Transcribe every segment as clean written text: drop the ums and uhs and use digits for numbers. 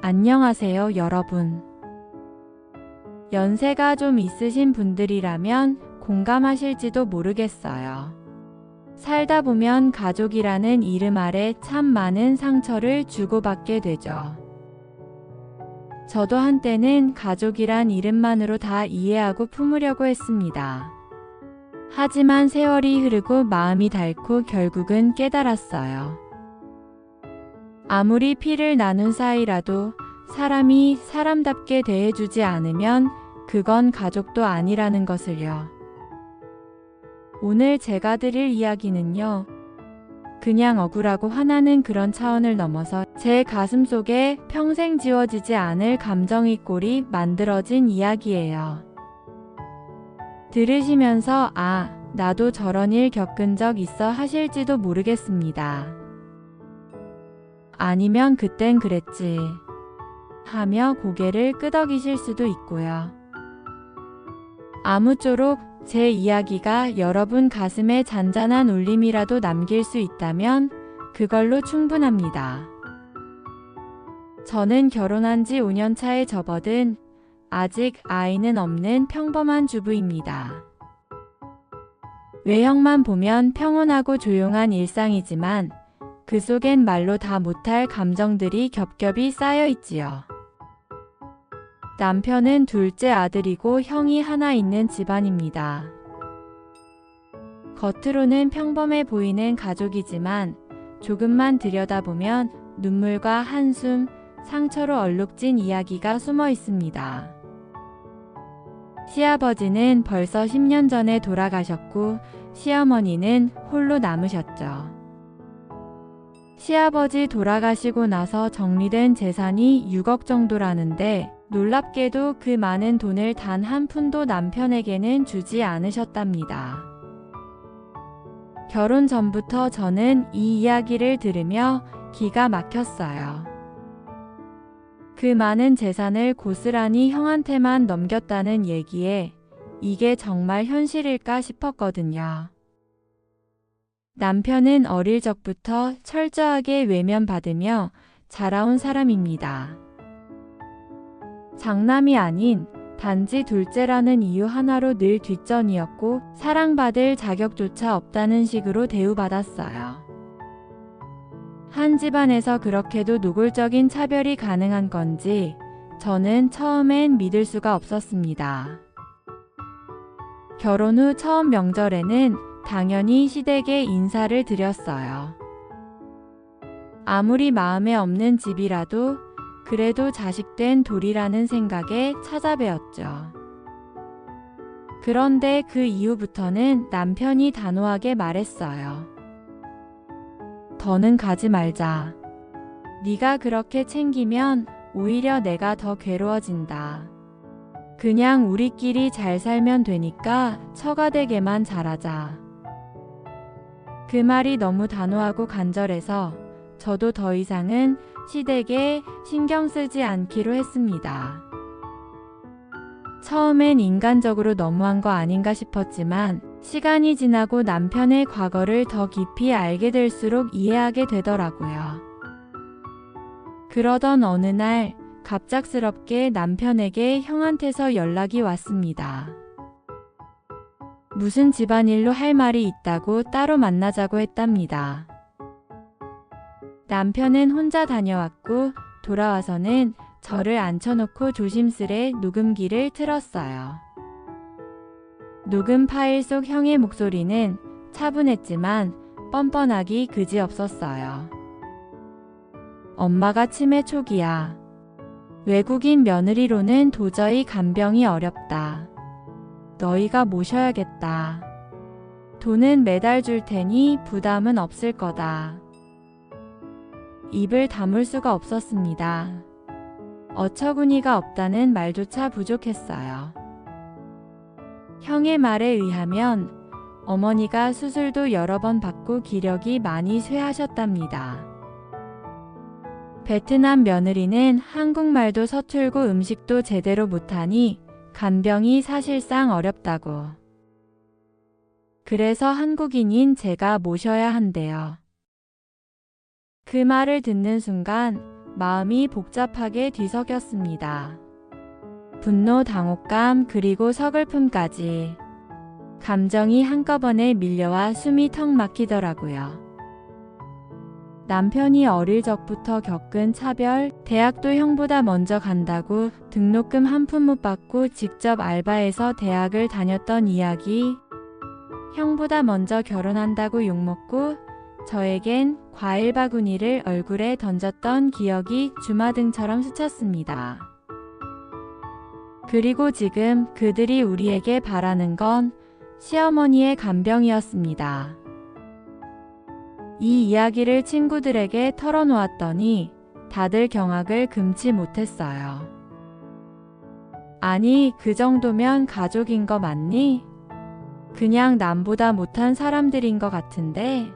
안녕하세요, 여러분. 연세가 좀 있으신 분들이라면 공감하실지도 모르겠어요. 살다 보면 가족이라는 이름 아래 참 많은 상처를 주고받게 되죠. 저도 한때는 가족이란 이름만으로 다 이해하고 품으려고 했습니다. 하지만 세월이 흐르고 마음이 닳고 결국은 깨달았어요. 아무리 피를 나눈 사이라도 사람이 사람답게 대해주지 않으면 그건 가족도 아니라는 것을요. 오늘 제가 드릴 이야기는요. 그냥 억울하고 화나는 그런 차원을 넘어서 제 가슴 속에 평생 지워지지 않을 감정의 골이 만들어진 이야기예요. 들으시면서 나도 저런 일 겪은 적 있어 하실지도 모르겠습니다. 아니면 그땐 그랬지 하며 고개를 끄덕이실 수도 있고요. 아무쪼록 제 이야기가 여러분 가슴에 잔잔한 울림이라도 남길 수 있다면 그걸로 충분합니다. 저는 결혼한 지 5년 차에 접어든 아직 아이는 없는 평범한 주부입니다. 외형만 보면 평온하고 조용한 일상이지만 그 속엔 말로 다 못할 감정들이 겹겹이 쌓여 있지요. 남편은 둘째 아들이고 형이 하나 있는 집안입니다. 겉으로는 평범해 보이는 가족이지만 조금만 들여다보면 눈물과 한숨, 상처로 얼룩진 이야기가 숨어 있습니다. 시아버지는 벌써 10년 전에 돌아가셨고 시어머니는 홀로 남으셨죠. 시아버지 돌아가시고 나서 정리된 재산이 6억 정도라는데 놀랍게도 그 많은 돈을 단 한 푼도 남편에게는 주지 않으셨답니다. 결혼 전부터 저는 이 이야기를 들으며 기가 막혔어요. 그 많은 재산을 고스란히 형한테만 넘겼다는 얘기에 이게 정말 현실일까 싶었거든요. 남편은 어릴 적부터 철저하게 외면받으며 자라온 사람입니다. 장남이 아닌 단지 둘째라는 이유 하나로 늘 뒷전이었고 사랑받을 자격조차 없다는 식으로 대우받았어요. 한 집안에서 그렇게도 노골적인 차별이 가능한 건지 저는 처음엔 믿을 수가 없었습니다. 결혼 후 처음 명절에는 당연히 시댁에 인사를 드렸어요. 아무리 마음에 없는 집이라도 그래도 자식된 돌이라는 생각에 찾아뵈었죠. 그런데 그 이후부터는 남편이 단호하게 말했어요. 더는 가지 말자. 네가 그렇게 챙기면 오히려 내가 더 괴로워진다. 그냥 우리끼리 잘 살면 되니까 처가되게만 잘하자. 그 말이 너무 단호하고 간절해서 저도 더 이상은 시댁에 신경 쓰지 않기로 했습니다. 처음엔 인간적으로 너무한 거 아닌가 싶었지만 시간이 지나고 남편의 과거를 더 깊이 알게 될수록 이해하게 되더라고요. 그러던 어느 날 갑작스럽게 남편에게 형한테서 연락이 왔습니다. 무슨 집안일로 할 말이 있다고 따로 만나자고 했답니다. 남편은 혼자 다녀왔고 돌아와서는 저를 앉혀놓고 조심스레 녹음기를 틀었어요. 녹음 파일 속 형의 목소리는 차분했지만 뻔뻔하기 그지없었어요. 엄마가 치매 초기야. 외국인 며느리로는 도저히 간병이 어렵다. 너희가 모셔야겠다. 돈은 매달 줄 테니 부담은 없을 거다. 입을 다물 수가 없었습니다. 어처구니가 없다는 말조차 부족했어요. 형의 말에 의하면 어머니가 수술도 여러 번 받고 기력이 많이 쇠하셨답니다. 베트남 며느리는 한국말도 서툴고 음식도 제대로 못하니 간병이 사실상 어렵다고. 그래서 한국인인 제가 모셔야 한대요. 그 말을 듣는 순간 마음이 복잡하게 뒤섞였습니다. 분노, 당혹감, 그리고 서글픔까지. 감정이 한꺼번에 밀려와 숨이 턱 막히더라고요. 남편이 어릴 적부터 겪은 차별, 대학도 형보다 먼저 간다고 등록금 한 푼 못 받고 직접 알바해서 대학을 다녔던 이야기, 형보다 먼저 결혼한다고 욕먹고 저에겐 과일 바구니를 얼굴에 던졌던 기억이 주마등처럼 스쳤습니다. 그리고 지금 그들이 우리에게 바라는 건 시어머니의 간병이었습니다. 이 이야기를 친구들에게 털어놓았더니 다들 경악을 금치 못했어요. 아니, 그 정도면 가족인 거 맞니? 그냥 남보다 못한 사람들인 것 같은데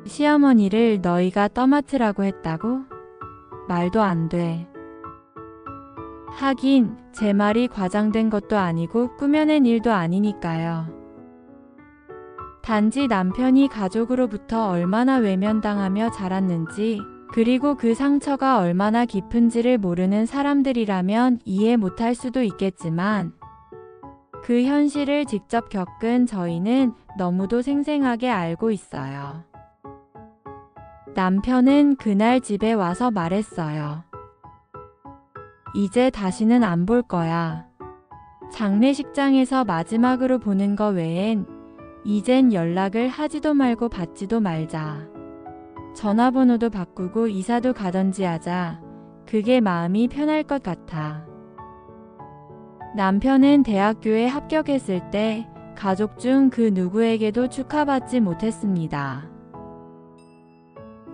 시어머니를 너희가 떠맡으라고 했다고? 말도 안 돼. 하긴 제 말이 과장된 것도 아니고 꾸며낸 일도 아니니까요. 단지 남편이 가족으로부터 얼마나 외면당하며 자랐는지, 그리고 그 상처가 얼마나 깊은지를 모르는 사람들이라면 이해 못할 수도 있겠지만 그 현실을 직접 겪은 저희는 너무도 생생하게 알고 있어요. 남편은 그날 집에 와서 말했어요. 이제 다시는 안 볼 거야. 장례식장에서 마지막으로 보는 거 외엔 이젠 연락을 하지도 말고 받지도 말자. 전화번호도 바꾸고 이사도 가던지 하자. 그게 마음이 편할 것 같아. 남편은 대학교에 합격했을 때 가족 중 그 누구에게도 축하받지 못했습니다.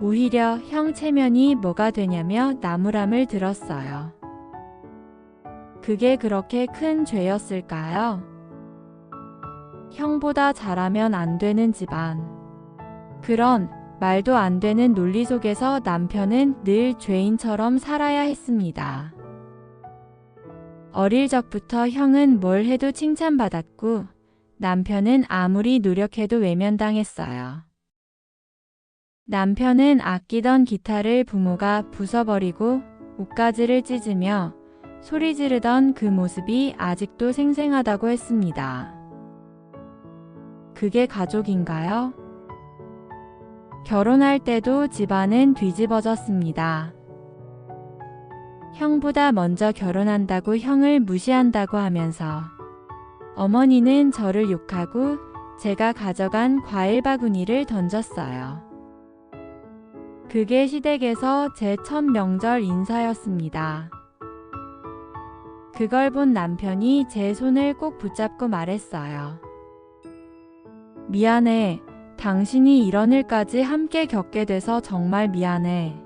오히려 형 체면이 뭐가 되냐며 나무람을 들었어요. 그게 그렇게 큰 죄였을까요? 형보다 잘하면 안 되는 집안. 그런 말도 안 되는 논리 속에서 남편은 늘 죄인처럼 살아야 했습니다. 어릴 적부터 형은 뭘 해도 칭찬받았고 남편은 아무리 노력해도 외면당했어요. 남편은 아끼던 기타를 부모가 부숴버리고 옷가지를 찢으며 소리 지르던 그 모습이 아직도 생생하다고 했습니다. 그게 가족인가요? 결혼할 때도 집안은 뒤집어졌습니다. 형보다 먼저 결혼한다고 형을 무시한다고 하면서 어머니는 저를 욕하고 제가 가져간 과일 바구니를 던졌어요. 그게 시댁에서 제 첫 명절 인사였습니다. 그걸 본 남편이 제 손을 꼭 붙잡고 말했어요. 미안해. 당신이 이런 일까지 함께 겪게 돼서 정말 미안해.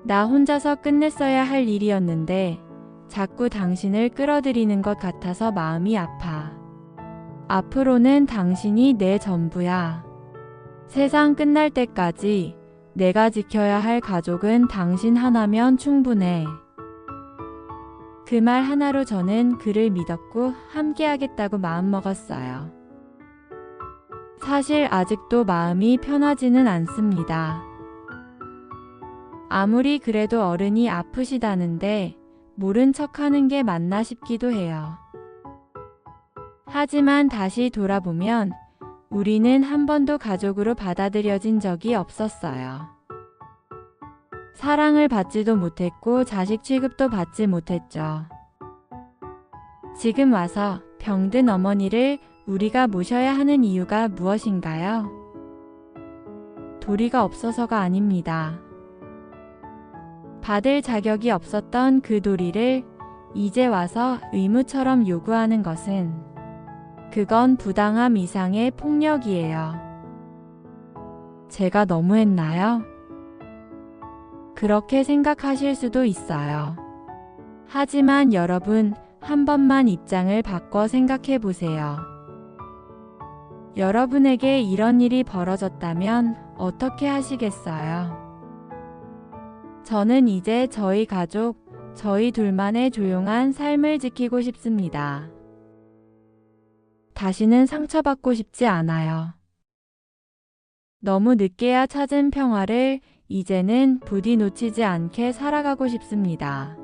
나 혼자서 끝냈어야 할 일이었는데 자꾸 당신을 끌어들이는 것 같아서 마음이 아파. 앞으로는 당신이 내 전부야. 세상 끝날 때까지 내가 지켜야 할 가족은 당신 하나면 충분해. 그 말 하나로 저는 그를 믿었고 함께하겠다고 마음먹었어요. 사실 아직도 마음이 편하지는 않습니다. 아무리 그래도 어른이 아프시다는데 모른 척하는 게 맞나 싶기도 해요. 하지만 다시 돌아보면 우리는 한 번도 가족으로 받아들여진 적이 없었어요. 사랑을 받지도 못했고 자식 취급도 받지 못했죠. 지금 와서 병든 어머니를 우리가 모셔야 하는 이유가 무엇인가요? 도리가 없어서가 아닙니다. 받을 자격이 없었던 그 도리를 이제 와서 의무처럼 요구하는 것은 그건 부당함 이상의 폭력이에요. 제가 너무했나요? 그렇게 생각하실 수도 있어요. 하지만 여러분, 한 번만 입장을 바꿔 생각해 보세요. 여러분에게 이런 일이 벌어졌다면 어떻게 하시겠어요? 저는 이제 저희 가족, 저희 둘만의 조용한 삶을 지키고 싶습니다. 다시는 상처받고 싶지 않아요. 너무 늦게야 찾은 평화를 이제는 부디 놓치지 않게 살아가고 싶습니다.